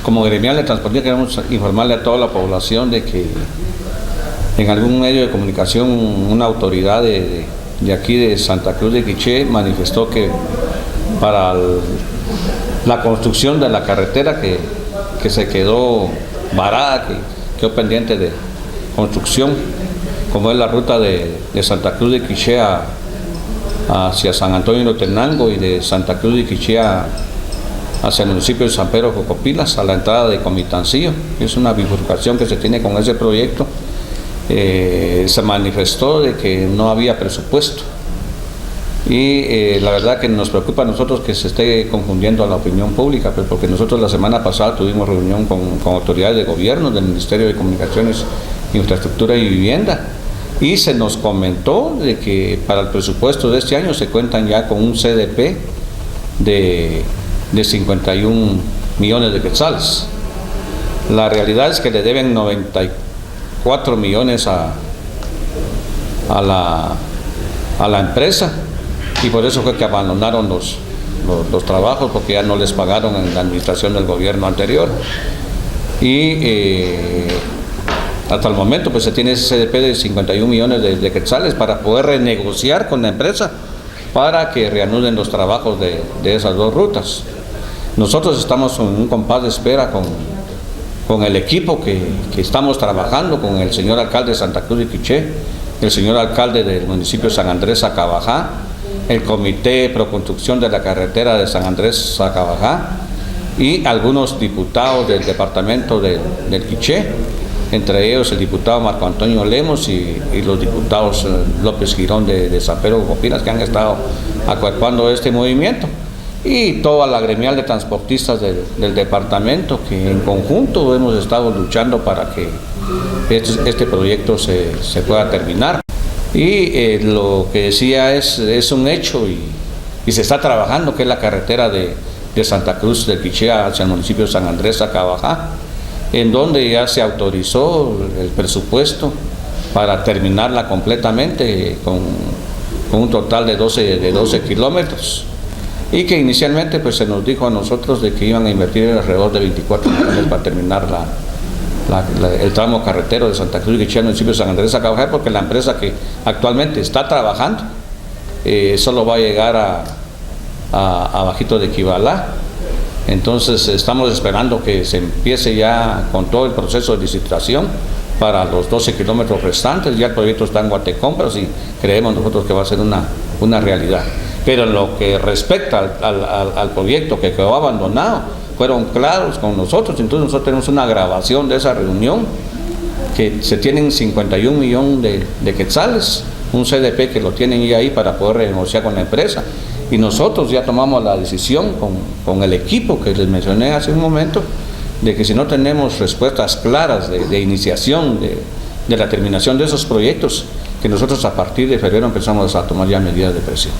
Como gremial de transportistas queremos informarle a toda la población de que en algún medio de comunicación una autoridad de aquí de Santa Cruz de Quiché manifestó que para la construcción de la carretera que se quedó varada, que quedó pendiente de construcción, como es la ruta de Santa Cruz de Quiché hacia San Antonio de Otenango y de Santa Cruz de Quiché hacia el municipio de San Pedro Jocopilas, a la entrada de Comitancillo. Es una bifurcación que se tiene con ese proyecto. Se manifestó de que no había presupuesto y la verdad que nos preocupa a nosotros que se esté confundiendo a la opinión pública, pues porque nosotros la semana pasada tuvimos reunión con autoridades de gobierno del Ministerio de Comunicaciones, Infraestructura y Vivienda, y se nos comentó de que para el presupuesto de este año se cuentan ya con un CDP de 51 millones de quetzales. La realidad es que le deben 94 millones a la empresa, y por eso fue que abandonaron los trabajos, porque ya no les pagaron en la administración del gobierno anterior. Y hasta el momento pues se tiene ese CDP de 51 millones de quetzales para poder renegociar con la empresa para que reanuden los trabajos de esas dos rutas. Nosotros estamos en un compás de espera con el equipo que estamos trabajando, con el señor alcalde de Santa Cruz de Quiché, el señor alcalde del municipio de San Andrés Acabajá, el comité pro construcción de la carretera de San Andrés Acabajá y algunos diputados del departamento del Quiché, entre ellos el diputado Marco Antonio Lemos y los diputados López Girón de San Pedro Jocopilas, que han estado acuerpando este movimiento, y toda la gremial de transportistas del departamento, que en conjunto hemos estado luchando para que este proyecto se pueda terminar. Y lo que decía es un hecho y se está trabajando, que es la carretera de Santa Cruz de Quiché hacia el municipio de San Andrés Acabajá, en donde ya se autorizó el presupuesto para terminarla completamente con un total de 12 kilómetros, y que inicialmente pues se nos dijo a nosotros de que iban a invertir alrededor de 24 millones para terminar el tramo carretero de Santa Cruz de Quiché al municipio de San Andrés Acabajá, porque la empresa que actualmente está trabajando solo va a llegar a Bajito de Quibalá. Entonces estamos esperando que se empiece ya con todo el proceso de licitación para los 12 kilómetros restantes. Ya el proyecto está en Guatecompras y creemos nosotros que va a ser una realidad. Pero en lo que respecta al proyecto que quedó abandonado, fueron claros con nosotros. Entonces nosotros tenemos una grabación de esa reunión, que se tienen 51 millones de quetzales, un CDP que lo tienen ya ahí para poder renegociar con la empresa. Y nosotros ya tomamos la decisión con el equipo que les mencioné hace un momento, de que si no tenemos respuestas claras de iniciación de la terminación de esos proyectos, que nosotros a partir de febrero empezamos a tomar ya medidas de presión.